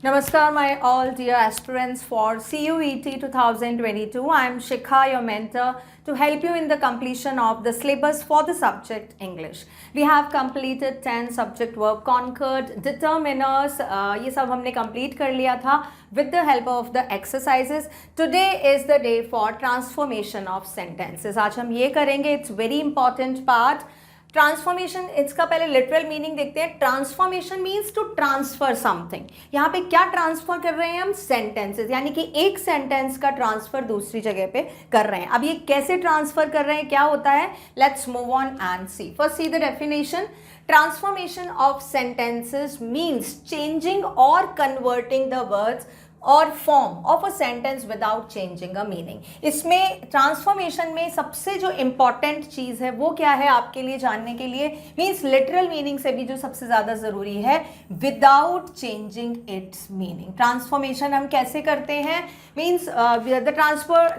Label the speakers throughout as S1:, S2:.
S1: Namaskar, my all dear aspirants for CUET 2022. I am Shikha, your mentor, to help you in the completion of the syllabus for the subject English. We have completed 10 subject verb conquered, determiners, ये सब हमने complete कर लिया था with the help of the exercises. Today is the day for transformation of sentences. आज हम ये करेंगे, it's very important part. Transformation, इसका पहले लिटरल मीनिंग देखते हैं. Transformation means to transfer something. यहाँ पे क्या ट्रांसफर कर रहे हैं हम? सेंटेंसेस, यानी कि एक सेंटेंस का ट्रांसफर दूसरी जगह पे कर रहे हैं. अब ये कैसे ट्रांसफर कर रहे हैं, क्या होता है? Let's move on and see. First see the definition. Transformation of sentences means changing और कन्वर्टिंग द वर्ड्स और form of a sentence without changing a meaning. इसमें ट्रांसफॉर्मेशन में सबसे जो इंपॉर्टेंट चीज़ है वो क्या है आपके लिए जानने के लिए? मीन्स लिटरल मीनिंग से भी जो सबसे ज़्यादा ज़रूरी है, without changing it's meaning. Transformation हम कैसे करते हैं? Means the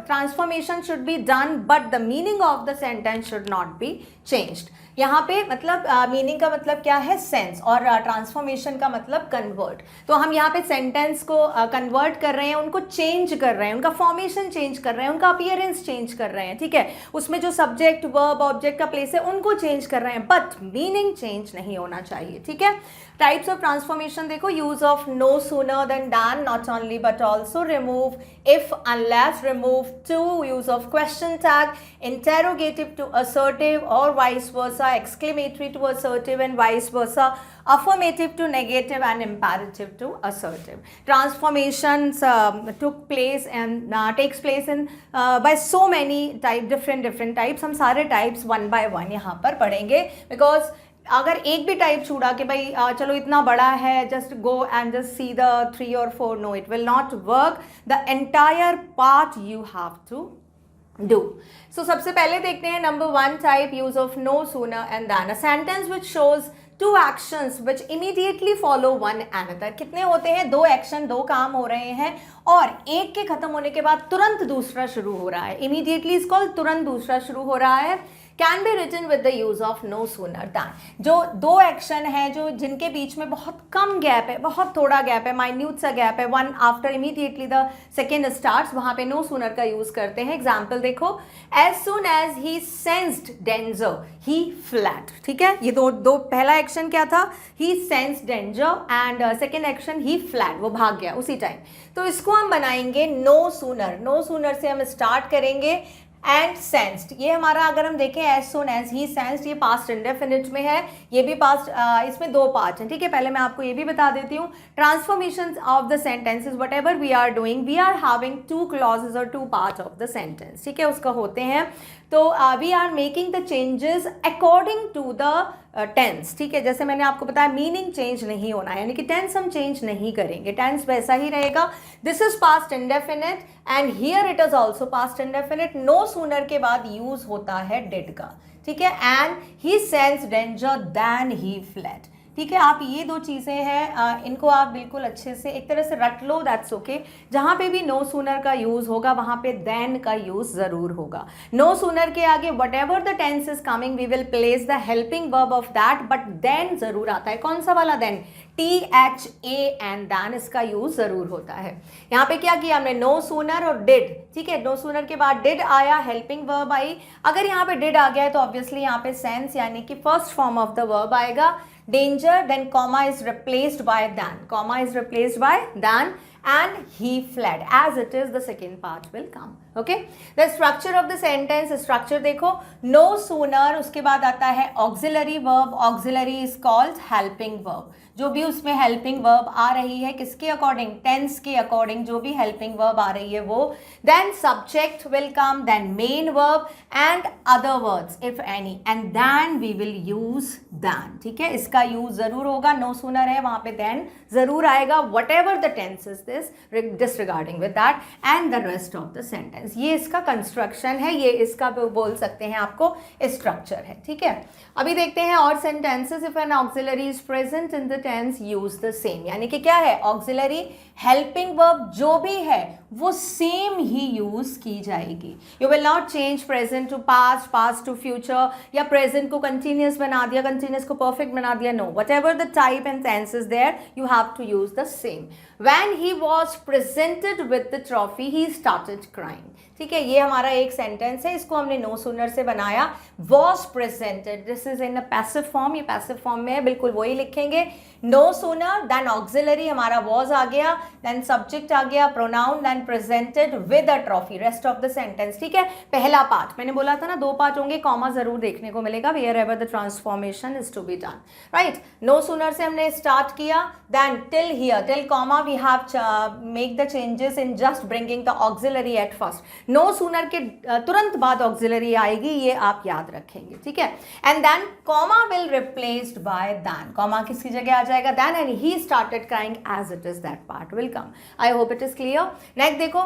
S1: transformation should be done but the meaning of the sentence should not be changed. यहाँ पे मतलब मीनिंग का मतलब क्या है? सेंस, और ट्रांसफॉर्मेशन का मतलब कन्वर्ट. तो हम यहाँ पे सेंटेंस को कन्वर्ट कर रहे हैं, उनको चेंज कर रहे हैं, उनका फॉर्मेशन चेंज कर रहे हैं, उनका अपीयरेंस चेंज कर रहे हैं. ठीक है, उसमें जो सब्जेक्ट वर्ब ऑब्जेक्ट का प्लेस है उनको चेंज कर रहे हैं, बट मीनिंग चेंज नहीं होना चाहिए. ठीक है. टाइप्स ऑफ ट्रांसफॉर्मेशन देखो. Use of no sooner than than, not only but also, remove if unless, remove too, use of question tag, interrogative to assertive और vice versa, exclamatory to assertive and vice versa, affirmative to negative and imperative to assertive. Transformations took place and takes place in by so many different types. हम सारे types one by one यहाँ पर पढ़ेंगे, because अगर एक भी type छूड़ा कि भाई चलो इतना बड़ा है, just go and just see the 3 or 4, no, it will not work. The entire part you have to do. So सबसे पहले देखते हैं number 1 type, use of no sooner and then. A sentence which shows two actions which immediately follow one another. कितने होते हैं? 2 action, 2 काम हो रहे हैं और एक के खत्म होने के बाद तुरंत दूसरा शुरू हो रहा है. इमीडिएटली इज कॉल्ड, तुरंत दूसरा शुरू हो रहा है. Can be written with the use of no sooner than. जो 2 एक्शन है जो जिनके बीच में बहुत कम गैप है, बहुत थोड़ा गैप है, माइन्यूट सा गैप है, one after immediately the second starts, वहां पे नो सूनर का यूज करते हैं. एग्जाम्पल देखो. As soon as he sensed danger he fled. ठीक है, ये दो पहला एक्शन क्या था? He sensed danger and second action he fled, वो भाग गया उसी टाइम. तो इसको हम बनाएंगे नो सूनर. नो सूनर से हम स्टार्ट करेंगे. एंड सेंस्ड, ये हमारा अगर हम देखें as soon as he sensed, ये पास्ट इंडेफिनिट में है, ये भी पास्ट, इसमें 2 पार्ट हैं. ठीक है, पहले मैं आपको ये भी बता देती हूँ. Transformation of the sentences, whatever we are doing, we are having 2 clauses और 2 पार्ट ऑफ द सेंटेंस. ठीक है, उसका होते हैं. तो we are making the changes according to the tense. ठीक है, जैसे मैंने आपको बताया मीनिंग चेंज नहीं होना है, यानी कि टेंस हम चेंज नहीं करेंगे, टेंस वैसा ही रहेगा. This is past indefinite and here it is also past indefinite. No sooner के बाद यूज होता है डिड का. ठीक है, and he sensed danger then he fled. ठीक है, आप ये 2 चीज़ें हैं, इनको आप बिल्कुल अच्छे से एक तरह से रट लो, दैट्स ओके. जहाँ पे भी नो सूनर का यूज़ होगा वहाँ पे देन का यूज़ ज़रूर होगा. नो सूनर के आगे whatever the tense is coming, we will place the helping verb of that, but then ज़रूर आता है. कौन सा वाला देन? THAN, देन, इसका यूज जरूर होता है. यहाँ पे क्या किया हमने? नो सूनर और डिड. ठीक है, नो सूनर के बाद डिड आया, हेल्पिंग वर्ब आई. अगर यहाँ पे डिड आ गया है तो ऑब्वियसली यहाँ पे सेंस यानी कि first form of the verb आएगा. Danger, then comma is replaced by then, comma is replaced by then, and he fled. As it is, the second part will come. Okay, the structure of the sentence, structure देखो. no sooner, उसके बाद आता है auxiliary verb. auxiliary is called helping verb. जो भी उसमें helping verb आ रही है, किसके अकॉर्डिंग? टेंस के अकॉर्डिंग जो भी helping verb आ रही है वो. then subject will come, then main verb and other words if any, and then we will use than. ठीक है, इसका यूज जरूर होगा. no sooner है वहां पे then जरूर आएगा. whatever the tense is this disregarding with that and the rest of the sentence. ये इसका कंस्ट्रक्शन है, ये इसका बोल सकते हैं आपको स्ट्रक्चर है, ठीक है। अभी देखते हैं और sentences. If an auxiliary is present in the tense use the same, यानी कि क्या है, ऑक्सिलरी हेल्पिंग वर्ब जो भी है वो सेम ही यूज की जाएगी। You will not change present to past, past to future, या प्रेजेंट को कंटिन्यूस बना दिया, कंटिन्यूस को परफेक्ट बना दिया। No, whatever the type and tense is there you have to use the same. When he was presented with the trophy he started crying, ठीक है। ये हमारा एक सेंटेंस है, इसको हमने नो सूनर से बनाया। Was presented, this is in a passive form, ये पैसिव फॉर्म में है, बिल्कुल वही लिखेंगे। नो सूनर देन ऑक्सिलरी, हमारा वॉज आ गया, देन सब्जेक्ट आ गया, pronoun, then presented with a trophy, rest of the sentence, ठीक है। पहला पार्ट मैंने बोला था ना, 2 पार्ट होंगे, कॉमा जरूर देखने को मिलेगा, wherever the transformation is to be done, right. No sooner से हमने स्टार्ट किया, then till here, till comma we have make the changes in just bringing the auxiliary at first. No sooner के तुरंत बाद auxiliary आएगी, ये आप याद रखेंगे, ठीक है। And then comma will replaced by then, comma किसकी जगह आ जाएगा, then, and he started crying as it is, that part will come. I hope it is clear. Next देखो,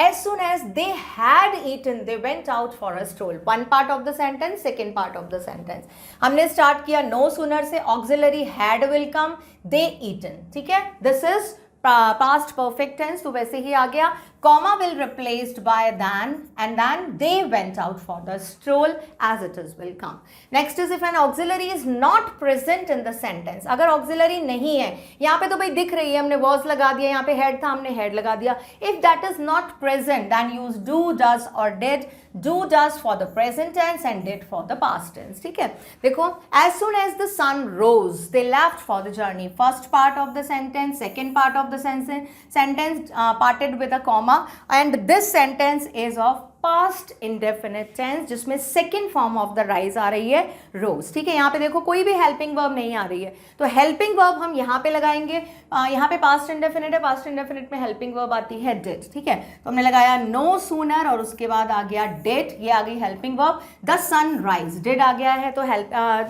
S1: as soon as they had eaten they went out for a stroll, one part of the sentence, second part of the sentence. हमने start किया no sooner से, auxiliary had will come, they eaten, ठीक है। This is past perfect tense, तो वैसे ही आ गया। comma will replaced by than, and then they went out for the stroll, as it is will come. Next is if an auxiliary is not present in the sentence, अगर auxiliary नहीं है, यहाँ पे तो भाई दिख रही है, हमने was लगा दिया, यहाँ पे head था, हमने head लगा दिया। If that is not present, then use do, does or did. Do, does for the present tense and did for the past tense, ठीक है। देखो, as soon as the sun rose, they left for the journey. First part of the sentence, second part of the sentence parted with a comma, and this sentence is of past indefinite tense, जिसमें second form of the rise आ रही है rose, ठीक है। यहाँ पे देखो कोई भी helping verb नहीं आ रही है, तो helping verb हम यहाँ पे लगाएंगे। यहाँ पे past indefinite है, past indefinite में helping verb आती है did, ठीक है। तो हमने लगाया no sooner और उसके बाद आ गया did, ये आ गई helping verb। The sun rise, did आ गया है, तो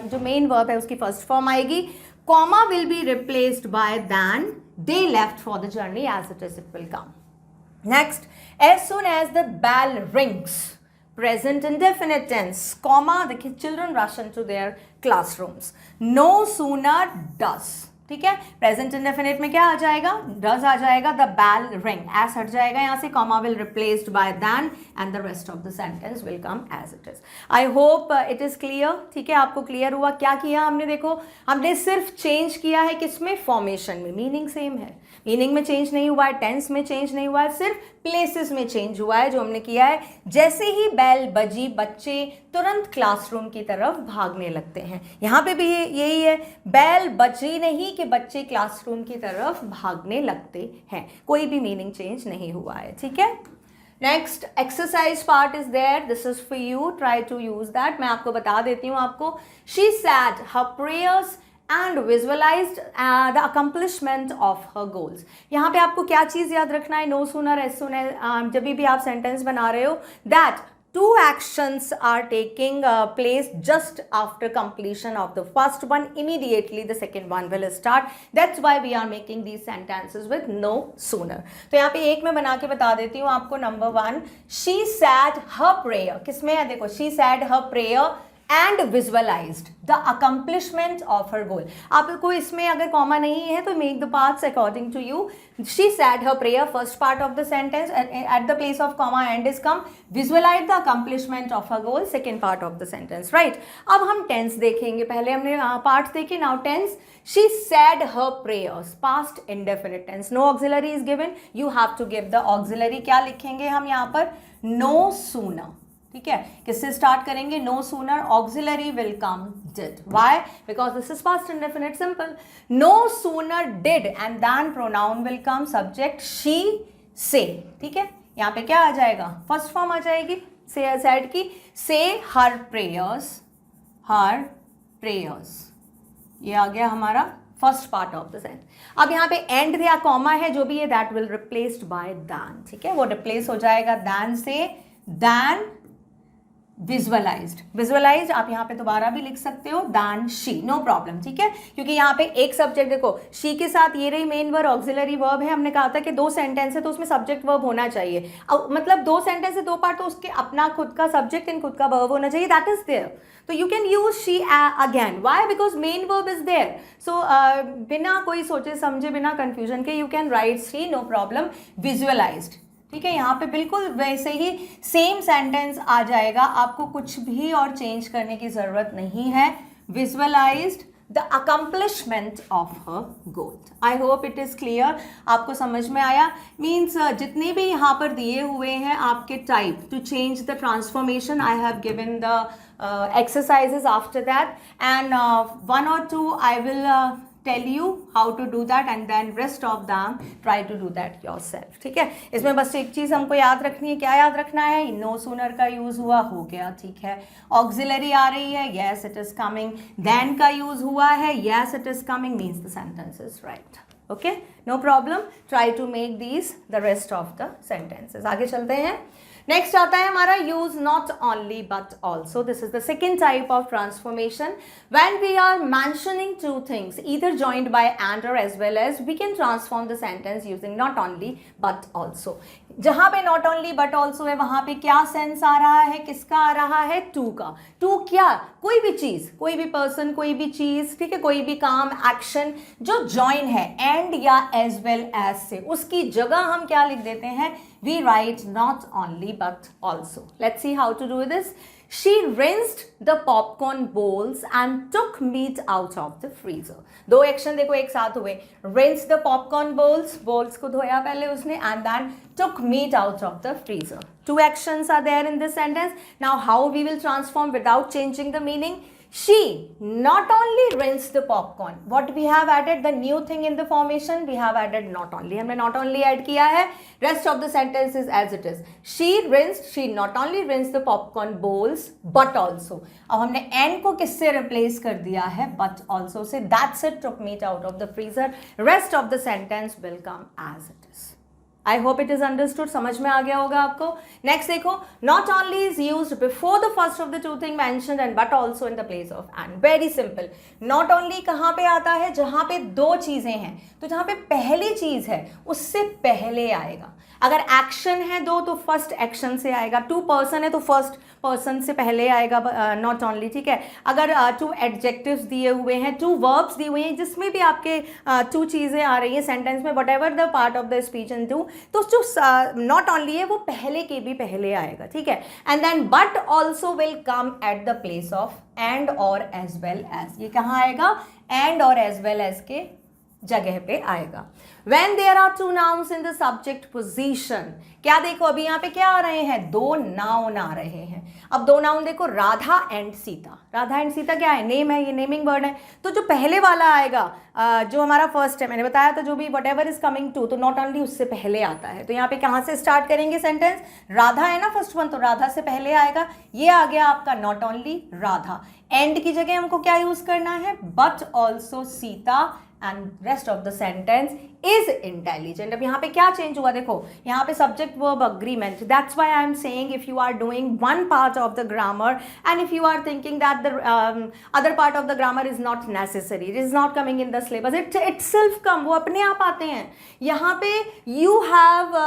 S1: जो main verb है उसकी first form आएगी। Comma will be replaced by than, they left for the journey, as it is it will come. Next, as soon as the bell rings, present indefinite tense, comma, the children rush into their classrooms. No sooner does, ठीक है। Present indefinite में क्या आ जाएगा, does आ जाएगा, the bell ring, S हट जाएगा यहाँ से, comma will replaced by then and the rest of the sentence will come as it is. I hope it is clear, ठीक है। आपको क्लियर हुआ क्या किया हमने, देखो हमने सिर्फ चेंज किया है किसमें, फॉर्मेशन में, मीनिंग सेम है, मीनिंग में चेंज नहीं हुआ है, टेंस में चेंज नहीं हुआ है, सिर्फ प्लेसेस में चेंज हुआ है। जो हमने किया है, जैसे ही बेल बजी बच्चे तुरंत क्लासरूम की तरफ भागने लगते हैं। यहाँ पे भी यही है, बेल बजी नहीं कि बच्चे क्लासरूम की तरफ भागने लगते हैं, कोई भी मीनिंग चेंज नहीं हुआ है, ठीक है। Next exercise part is there, this is for you, try to use that. मैं आपको बता देती हूँ आपको। She said her prayers and visualized the accomplishment of her goals. यहाँ पे आपको क्या चीज़ याद रखना है, no sooner as soon as जब भी आप सेंटेंस बना रहे हो, that two actions are taking place just after completion of the first one, immediately the second one will start. That's why we are making these sentences with no sooner. तो यहाँ पे एक मैं बना के बता देती हूँ आपको। Number 1, she said her prayer, किसमें है देखो, she said her prayer and visualized the accomplishment of her goal. आपको इसमें अगर कॉमा नहीं है तो make the parts according to you. She said her prayer, first part of the sentence, at the place of comma and is come, visualize the accomplishment of her goal, second part of the sentence, right? अब हम tense देखेंगे, पहले हमने parts देखे, now tense. She said her prayers, past indefinite tense, no auxiliary is given, you have to give the auxiliary। क्या लिखेंगे हम यहाँ पर, no sooner, ठीक है। किससे स्टार्ट करेंगे, no sooner, auxiliary will come did, why, because this is past indefinite, simple. No sooner did and then pronoun will come, subject she से, ठीक है। यहाँ पे क्या आ जाएगा, फर्स्ट फॉर्म आ जाएगी से सेड की, से हर प्रेयर्स, हर प्रेयर्स, ये आ गया हमारा first part of the sentence. अब यहाँ पे एंड या कॉमा है, जो भी है, that will replaced by than, ठीक है। वो रिप्लेस हो जाएगा दैन से, दैन विजुअलाइज्ड आप यहाँ पे दोबारा भी लिख सकते हो than she, नो प्रॉब्लम, ठीक है, क्योंकि यहाँ पे एक सब्जेक्ट देखो she के साथ ये रही मेन वर्ब, ऑक्सिलरी वर्ब है, हमने कहा था कि 2 सेंटेंस है तो उसमें सब्जेक्ट वर्ब होना चाहिए, मतलब 2 सेंटेंस है 2 पार्ट, तो उसके अपना खुद का सब्जेक्ट एंड खुद का वर्ब होना चाहिए, दैट इज देयर, तो you can use she again, why, because main verb is there, so बिना कोई सोचे समझे, बिना कंफ्यूजन के you can write she, no problem, visualised, ठीक है, यहाँ पे बिल्कुल वैसे ही सेम सेंटेंस आ जाएगा, आपको कुछ भी और चेंज करने की जरूरत नहीं है, visualised the accomplishment of her goal. I hope it is clear, आपको समझ में आया, मीन्स जितने भी यहाँ पर दिए हुए हैं आपके type two change the transformation, I have given the exercises after that, and 1 or 2 I will tell you how to do that, and then rest of them try to do that yourself, ठीक है। इसमें बस एक चीज़ हमको याद रखनी है, क्या याद रखना है, नो सूनर का यूज़ हुआ, हो गया, ठीक है, ऑक्सिलरी आ रही है, yes it is coming, then का यूज़ हुआ है, yes it is coming, means the sentence is right, okay, no problem, try to make these the rest of the sentences। आगे चलते हैं, नेक्स्ट आता है हमारा use not only but also, this is the second type of transformation, when we are mentioning 2 things either joined by and or as well as, we can transform the sentence using not only but also। जहाँ पे not only but also है वहाँ पे क्या sense आ रहा है, किसका आ रहा है, टू का, टू क्या, कोई भी चीज़, कोई भी पर्सन, कोई भी चीज़, ठीक है, कोई भी काम, एक्शन जो ज्वाइन है एंड या एज वेल एज से, उसकी जगह हम क्या लिख देते हैं, we write not only but also। Let's see how to do this। She rinsed the popcorn bowls and took meat out of the freezer। 2 action देखो एक साथ हुए, rinsed the popcorn bowls, bowls को धोया पहले उसने, and then took meat out of the freezer। 2 actions are there in this sentence। Now how we will transform without changing the meaning? She not only rinsed the popcorn, what we have added, the new thing in the formation, we have added not only, हमने not only add किया है, rest of the sentence is as it is। she not only rinsed the popcorn bowls but also, अब हमने and को किससे replace कर दिया है, but also से, that's it, took meat out of the freezer, rest of the sentence will come as it is। I hope it is understood, समझ में आ गया होगा आपको। नेक्स्ट देखो, not only is use before the first of the 2 thing mentioned and but also in the place of and। Very simple, not only कहाँ पे आता है, जहाँ पे 2 चीजें हैं, तो जहाँ पे पहली चीज है उससे पहले आएगा, अगर एक्शन है 2 तो फर्स्ट एक्शन से आएगा, 2 पर्सन है तो फर्स्ट पर्सन से पहले आएगा, नॉट ओनली, ठीक है, अगर 2 एडजेक्टिव्स दिए हुए हैं, 2 वर्ब्स दिए हुए हैं, जिसमें भी आपके 2 चीज़ें आ रही हैं सेंटेंस में, what ever the part of the speech and do, तो जो नॉट ओनली है वो पहले के भी पहले आएगा, ठीक है, and then but also will come at the place of and और एज वेल एज। ये कहाँ आएगा, एंड और एज वेल एज के जगह पे आएगा। When there are 2 nouns in the subject position, क्या देखो अभी यहाँ पे क्या आ रहे हैं, 2 नाउन आ रहे हैं। अब 2 नाउन देखो, राधा एंड सीता, राधा एंड सीता क्या है, नेम है, ये नेमिंग वर्ड है, तो जो पहले वाला आएगा, जो हमारा फर्स्ट है, मैंने बताया था जो भी whatever is coming to, तो नॉट ओनली उससे पहले आता है, तो यहाँ पे कहाँ से स्टार्ट करेंगे सेंटेंस, राधा है ना फर्स्ट वन, तो राधा से पहले आएगा, ये आ गया आपका नॉट ओनली राधा, एंड की जगह हमको क्या यूज करना है, but also Sita, and rest of the sentence is intelligent। अब यहाँ पे क्या चेंज हुआ देखो, यहाँ पे subject verb agreement, that's why I am saying if you are doing one part of the grammar and if you are thinking that the other part of the grammar is not necessary, it is not coming in the syllabus, it itself come, वो अपने आप आते हैं। यहाँ पे you have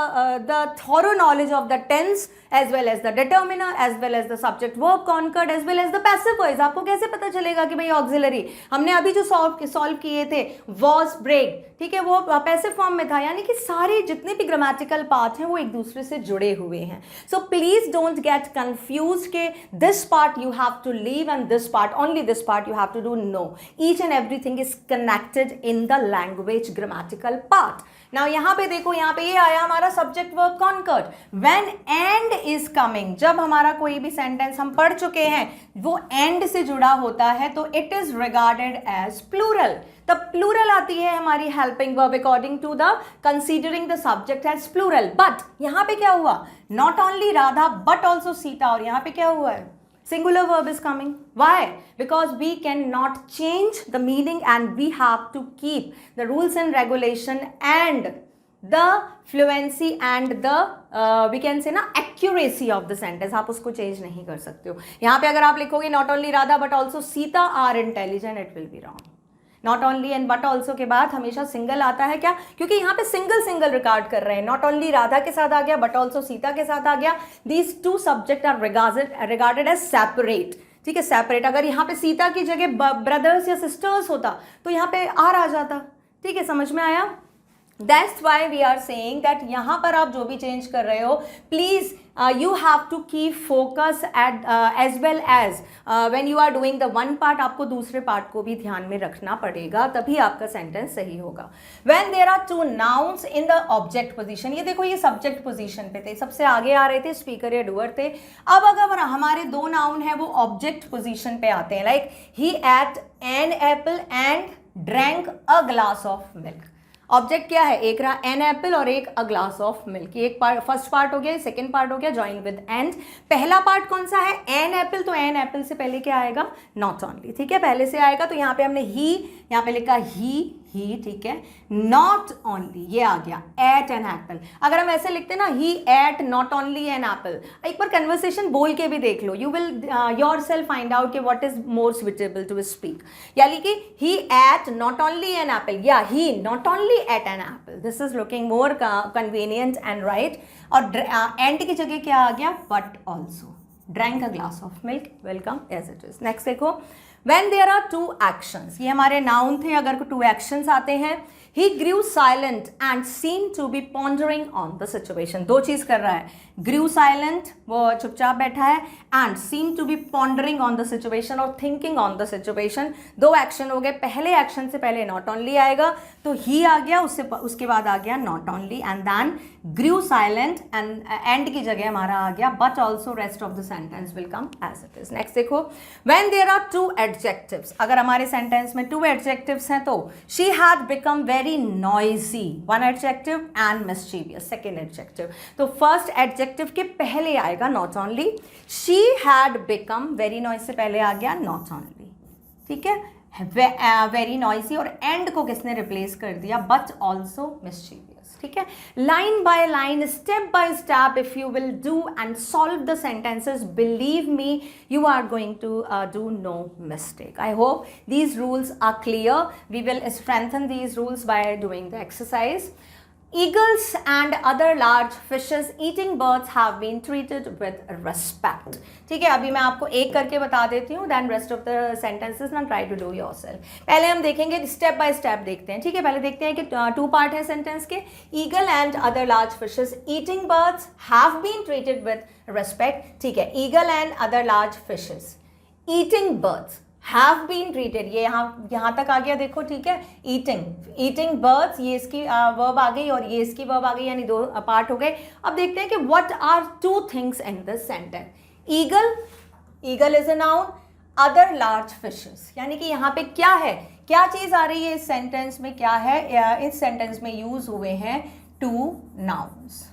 S1: the thorough knowledge of the tense as well as the determiner as well as the subject verb concord as well as the passive voice। आपको कैसे पता चलेगा कि भाई auxiliary, हमने अभी जो सॉल्व किए थे was break, ठीक है, वो पैसिव फॉर्म में था, यानी कि सारे जितने भी ग्रामेटिकल पार्ट हैं वो एक दूसरे से जुड़े हुए हैं। So please don't get confuse के this part you have to leave and this part, only this part you have to do, no, each and everything is connected in the language grammatical part. Now यहाँ पे देखो, यहाँ पे ये आया हमारा subject verb concord, when and is coming, जब हमारा कोई भी सेंटेंस हम पढ़ चुके हैं वो एंड से जुड़ा होता है तो it is regarded as plural, तब प्लूरल आती है हमारी helping verb according to the considering the subject as plural. But यहाँ पे क्या हुआ, not only Radha but also Sita, और यहाँ पे क्या हुआ है, singular verb is coming। Why? Because we cannot change the meaning and we have to keep the rules and regulation and the fluency and the we can say ना accuracy of the sentence, आप उसको change नहीं कर सकते हो। यहाँ पे अगर आप लिखोगे not only Radha but also Sita are intelligent, it will be wrong. Not only and but also के बाद हमेशा सिंगल आता है, क्या? क्योंकि यहाँ पे सिंगल सिंगल रिकॉर्ड कर रहे हैं। नॉट ओनली राधा के साथ आ गया, बट ऑल्सो सीता के साथ आ गया। These two subject are regarded as separate, ठीक है, सेपरेट। अगर यहाँ पे सीता की जगह ब्रदर्स या सिस्टर्स होता तो यहाँ पे आर आ जाता, ठीक है, समझ में आया? That's why we are saying that यहाँ पर आप जो भी चेंज कर रहे हो, please you have to keep focus at as well as when you are doing the one part, आपको दूसरे पार्ट को भी ध्यान में रखना पड़ेगा, तभी आपका सेंटेंस सही होगा। When there are two nouns in the object position, ये देखो ये सब्जेक्ट पोजीशन पे थे, सबसे आगे आ रहे थे, स्पीकर या डूअर थे। अब अगर हमारे दो नाउन है वो ऑब्जेक्ट पोजीशन पे आते हैं, like he ate an apple and drank a glass of milk. Object क्या है? एक रहा एन एप्पल और एक अ ग्लास ऑफ मिल्क। एक पार्ट, फर्स्ट पार्ट हो गया, सेकंड पार्ट हो गया, ज्वाइन विद एंड। पहला पार्ट कौन सा है? एन एप्पल, तो एन एप्पल से पहले क्या आएगा? नॉट ओनली, ठीक है, पहले से आएगा। तो यहाँ पे हमने ही, यहाँ पे लिखा ही, ठीक है, नॉट ओनली, ये आ गया एट एन एप्पल। अगर हम ऐसे लिखते ना, he ate not only an apple, एक बार कन्वर्सेशन बोल के भी देख लो, you will yourself find out कि what is more suitable to speak. यानी कि he ate not only an apple या he not only ate an apple, this is looking more convenient and right. और एंड की जगह क्या आ गया? But also drank a glass of milk, will come as it is. Next देखो, when there are two actions, ये हमारे noun थे, अगर टू एक्शंस आते हैं, he grew silent and seemed to be pondering on the situation, दो चीज कर रहा है, grew silent वो चुपचाप बैठा है, and seemed to be pondering on the situation और thinking on the situation, दो एक्शन हो गए। पहले एक्शन से पहले not only आएगा, तो he आ गया, उसके बाद आ गया not only, and then grew silent and end की जगह हमारा आ गया but also rest of the sentence will come as it is। next देखो, when there are two adjectives, अगर हमारे सेंटेंस में two adjectives हैं तो she had become very noisy, one adjective, and mischievous, second adjective। तो first adjective के पहले आएगा not only, she had become, very noisy से पहले आ गया not only, ठीक है, very noisy, और end को किसने रिप्लेस कर दिया? but also mischievous, ठीक है। Line by line, step by step, if you will do and solve the sentences, believe me, you are going to do no mistake. I hope these rules are clear. We will strengthen these rules by doing the exercise. Eagles and other large fishes eating birds have been treated with respect. ठीक है, अभी मैं आपको एक करके बता देती हूँ, then rest of the sentences ना try to do yourself. पहले हम देखेंगे, स्टेप बाय स्टेप देखते हैं, ठीक है। पहले देखते हैं कि टू पार्ट है सेंटेंस के। Eagle and other large fishes eating birds have been treated with respect, ठीक है। Eagle and other large fishes eating birds have been treated, ये यहाँ तक आ गया, देखो, ठीक है। eating birds, ये इसकी वर्ब आ गई और ये इसकी वर्ब आ गई, यानी दो पार्ट हो गए। अब देखते हैं कि what are two things in this sentence। eagle is a noun, other large fishes, यानी कि यहाँ पे क्या है, क्या चीज आ रही है इस सेंटेंस में, क्या है इस सेंटेंस में यूज हुए हैं टू नाउन्स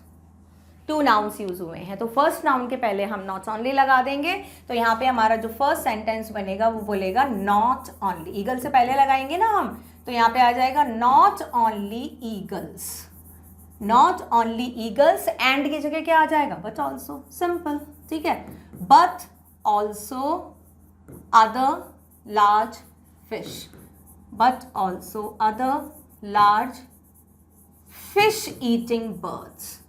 S1: यूज हुए हैं। तो फर्स्ट नाउन के पहले हम नॉट ओनली लगा देंगे, तो यहाँ पे हमारा जो फर्स्ट सेंटेंस बनेगा वो बोलेगा नॉट ओनली। ईगल से पहले लगाएंगे ना हम, तो यहाँ पे आ जाएगा not only eagles, not only eagles. And की जगह क्या आ जाएगा? बट ऑल्सो, सिंपल, ठीक है। But also other large fish, but also other large fish eating birds.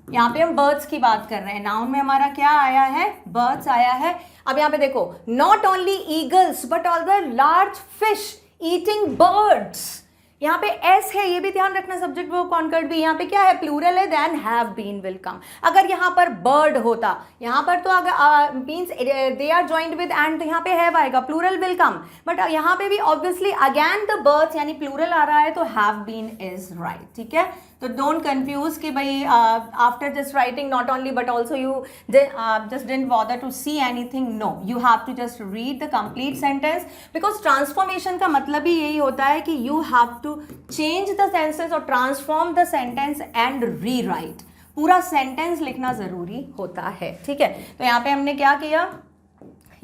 S1: यहाँ पे हम बर्ड्स की बात कर रहे हैं, नाउन में हमारा क्या आया है? बर्ड्स आया है। अब यहाँ पे देखो, not only eagles but all the large fish eating birds, यहाँ पे एस है, ये भी ध्यान रखना, सब्जेक्ट वर्ब कॉन्कर्ड भी। यहाँ पे क्या है? प्लूरल है, then have been will come. अगर यहाँ पर बर्ड होता, यहाँ पर तो अगर means they are joined with and, तो यहाँ पे हैव आएगा, प्लूरल विल कम। बट यहाँ पे भी ऑब्वियसली अगेन द बर्ड्स यानी प्लूरल आ रहा है, तो हैव बीन इज राइट, ठीक है। तो डोंट कंफ्यूज कि भाई after just writing not only but also you just didn't bother to see anything. No, you have to just read the complete sentence, because transformation का मतलब ही यही होता है कि you have to change the sentence और transform the sentence and rewrite. पूरा sentence लिखना जरूरी होता है, ठीक है। तो यहाँ पे हमने क्या किया,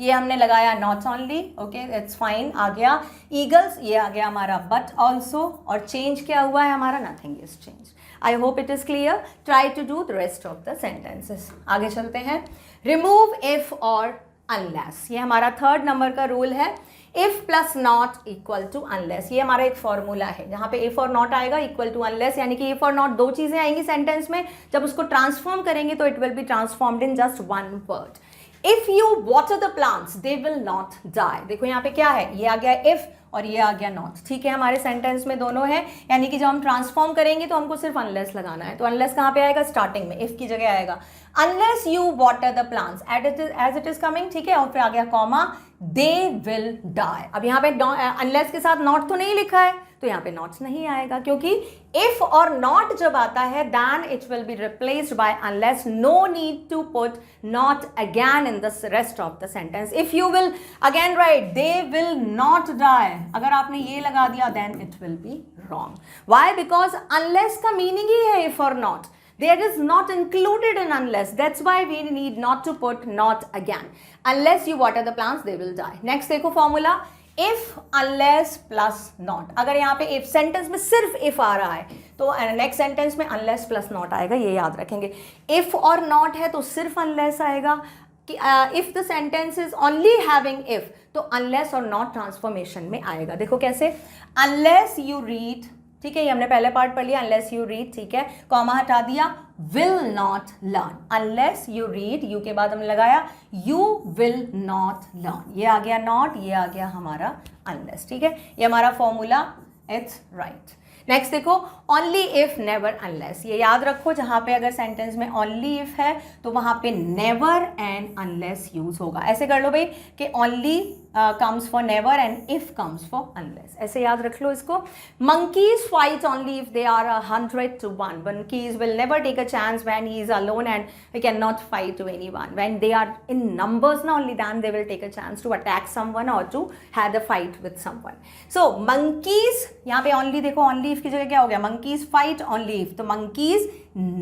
S1: ये हमने लगाया not only, okay it's fine, आ गया ईगल्स, ये आ गया हमारा बट ऑल्सो, और चेंज क्या हुआ है हमारा, nothing is change. I hope it is clear. Try to do the rest of the sentences. आगे चलते हैं। रिमूव इफ और अनलेस, ये हमारा 3rd नंबर का रूल है। If plus not equal to unless, ये हमारा एक फॉर्मूला है जहाँ पे इफ और नॉट आएगा इक्वल टू अनलेस, यानी कि इफ और नॉट दो चीजें आएंगी सेंटेंस में, जब उसको ट्रांसफॉर्म करेंगे तो it will be transformed in just one word. If you water the plants they will not die, देखो यहाँ पे क्या है, ये आ गया इफ और ये आ गया नॉट, ठीक है, हमारे सेंटेंस में दोनों है, यानी कि जब हम ट्रांसफॉर्म करेंगे तो हमको सिर्फ अनलेस लगाना है। तो अनलेस कहाँ पे आएगा, स्टार्टिंग में, इफ की जगह आएगा unless you water the plants as it is coming, ठीक है, और फिर आ गया कॉमा, दे विल डाई। अब यहाँ पे अनलेस के साथ नॉट तो नहीं लिखा है, तो यहाँ पे नॉट नहीं आएगा, क्योंकि इफ और नॉट जब आता है then it will be replaced by unless, no need to put not again in the rest of the sentence. If you will again write they will not die, अगर आपने ये लगा दिया then it will be wrong. Why? Because unless का meaning ही है if और not, there is not included in unless, that's why we need not to put not again. Unless you water the plants they will die. Next देखो formula, if unless plus not, अगर यहाँ पे if sentence में सिर्फ if आ रहा है तो next sentence में unless plus not आएगा, ये याद रखेंगे। if और not है तो सिर्फ unless आएगा, कि if the sentence is only having if तो unless और not ट्रांसफॉर्मेशन में आएगा। देखो कैसे, unless you read, ठीक है, ये हमने पहले पार्ट पढ़ लिया, अनलेस यू रीड, ठीक है, कॉमा हटा दिया, will not learn, unless you read, you के बाद हमने लगाया यू विल नॉट लर्न, ये आ गया नॉट, ये आ गया हमारा अनलेस, ठीक है, ये हमारा फॉर्मूला, इट्स राइट। नेक्स्ट देखो, ओनली इफ नेवर अनलेस, ये याद रखो, जहां पे अगर सेंटेंस में ओनली इफ है तो वहां पे नेवर एंड अनलेस यूज होगा। ऐसे कर लो भाई कि only comes for never and if comes for unless, ऐसे याद रख लो इसको। Monkeys fight only if they are 100 to 1, monkeys will never take a chance when he is alone and he cannot fight to anyone. When they are in numbers now only then they will take a chance to attack someone or to have a fight with someone. So monkeys, यहाँ पे only देखो, only if की जगह क्या हो गया, monkeys fight only if, तो monkeys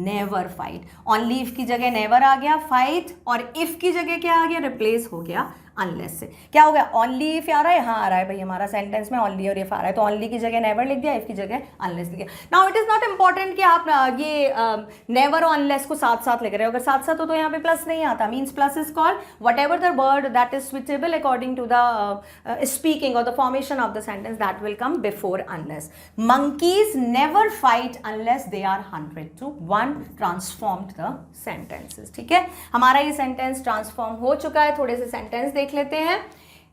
S1: never fight, only if की जगह never आ गया, fight, और if की जगह क्या आ गया, replace हो गया अनलेस से। क्या हो गया, ओनली इफ आ रहा है, हाँ आ रहा है भाई, हमारा सेंटेंस में ओनली और इफ आ रहा है, तो ओनली की जगह नेवर लिख दिया, इफ की जगह अनलेस लिख दिया। Now it is not important कि आप ये नेवर और अनलेस को साथ साथ लिख रहे हो, अगर साथ साथ हो तो यहाँ पे प्लस नहीं आता, means plus is called whatever the word that is switchable according to the speaking और the formation of the sentence that will come before unless. Monkeys never fight unless they are 100 to 1, transformed the sentences, ठीक है, हमारा ये sentence transform हो चुका है। थोड़े से सेंटेंस देख लेते हैं।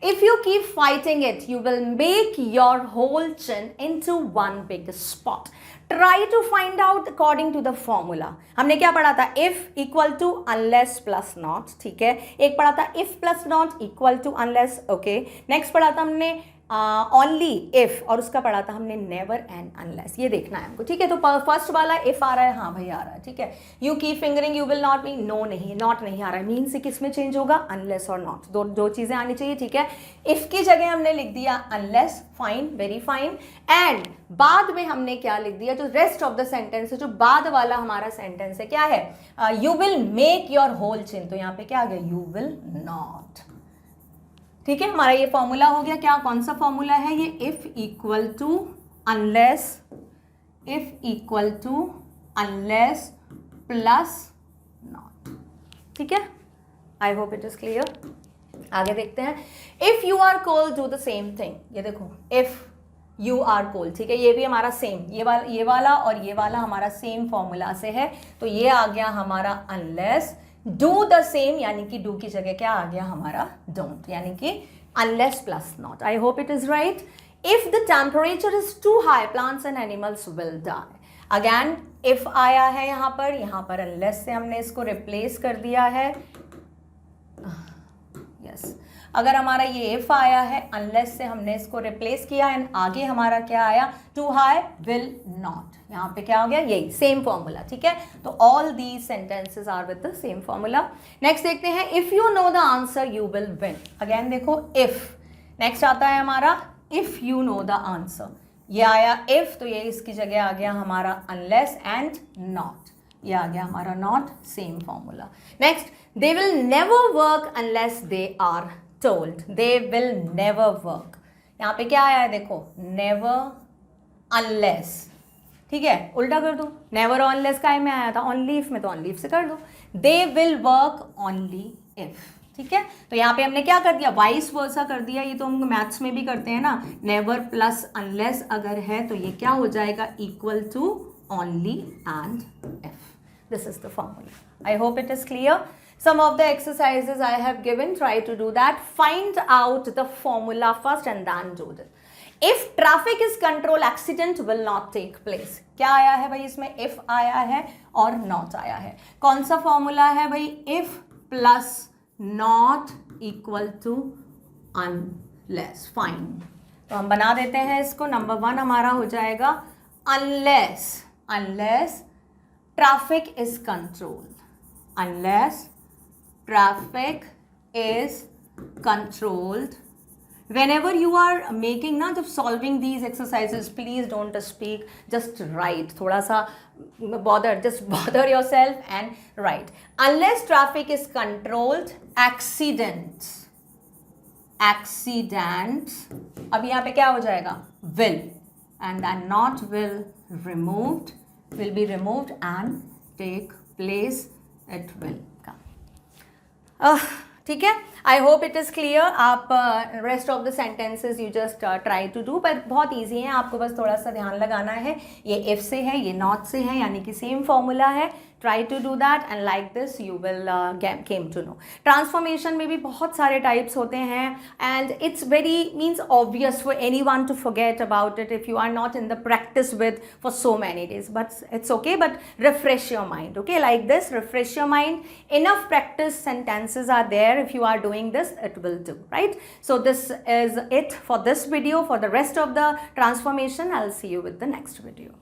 S1: If you keep fighting it, you will make your whole chin into one big spot. Try to find out according to the formula. हमने क्या पढ़ा था, if equal to unless plus not, ठीक है, एक पढ़ा था if plus not equal to unless, okay, next पढ़ा था हमने ओनली इफ, और उसका पढ़ा था हमने नेवर एंड अनलेस, ये देखना है हमको, ठीक है। तो फर्स्ट वाला इफ आ रहा है, हाँ भाई आ रहा है, ठीक है। You keep fingering you will not be, no नहीं, नॉट नहीं आ रहा है, मीन से किस में चेंज होगा, अनलेस और नॉट, दो चीजें आनी चाहिए, ठीक है। इफ की जगह हमने लिख दिया unless, fine, very fine, and बाद में हमने क्या लिख दिया, जो रेस्ट ऑफ द सेंटेंस है, जो बाद वाला हमारा सेंटेंस है, क्या है, you will make your whole chin, तो यहाँ पे क्या आ गया, यू विल नॉट, ठीक है। हमारा ये फॉर्मूला हो गया, क्या, कौन सा फॉर्मूला है ये, if equal to unless, if equal to unless plus not, ठीक है। I hope it is clear. आगे देखते हैं। If you are cold do the same thing, ये देखो, इफ यू आर कोल्ड, ठीक है, ये भी हमारा सेम, ये वाला और ये वाला हमारा सेम फॉर्मूला से है, तो ये आ गया हमारा अनलेस, डू द सेम, यानी कि डू की जगह क्या आ गया हमारा डोंट, यानी कि unless plus not. I hope it is right. If the temperature is too high plants and animals will die, again if आया है यहाँ पर अनलेस से हमने इसको रिप्लेस कर दिया है, यस। अगर हमारा ये इफ आया है, अनलेस से हमने इसको रिप्लेस किया, एंड आगे हमारा क्या आया, टू हाई विल नॉट, यहाँ पे क्या हो गया, यही सेम फॉर्मूला, ठीक है। तो all these sentences are with the same formula. Next देखते हैं, if you know the answer you will win, again देखो इफ, नेक्स्ट आता है हमारा if you know the answer, ये आया इफ, तो ये इसकी जगह आ गया हमारा अनलेस एंड नॉट, ये आ गया हमारा not, same formula. Next, they will never work unless they are told. They will never work. यहाँ पे क्या आया है देखो, never unless, ठीक है, उल्टा कर दो, never or unless काय में आया था, only if में, तो only if से कर दो. They will work only if, ठीक है. तो यहाँ पे हमने क्या कर दिया, वाइस वर्सा कर दिया. ये तो हम मैथ्स में भी करते हैं ना, नेवर प्लस अनलेस अगर है तो ये क्या हो जाएगा, equal to only and if. This is the formula. I hope it is clear. Some of the exercises I have given, try to do that. Find out the formula first and then do this. If traffic is controlled, accident will not take place. क्या आया है भाई इसमें, if आया है और not आया है. कौन सा फॉर्मूला है भाई, if plus not equal to unless. Fine. तो हम बना देते हैं इसको. नंबर 1 हमारा हो जाएगा unless traffic is controlled. Unless traffic is controlled. Whenever you are making ना, जब solving these exercises, please don't speak, just write. थोड़ा सा just bother yourself and write. Unless traffic is controlled, accidents. अब यहाँ पे क्या हो जाएगा, will, and then not will removed, will be removed and take place, it will come. ठीक है. I hope it is clear. आप rest of the sentences you just try to do, but बहुत ईजी है, आपको बस थोड़ा सा ध्यान लगाना है. ये इफ से है, ये नॉट से है, यानी कि सेम फॉर्मूला है. Try to do that and like this you will came to know. Transformation में भी बहुत सारे टाइप्स होते हैं and it's very means obvious for any one to forget about it if you are not in the practice with for so many days, but it's okay. But refresh your mind, okay, like this, refresh your mind. Enough practice sentences are there. If you are doing this, it will do, right? So this is it for this video. For the rest of the transformation, I'll see you with the next video.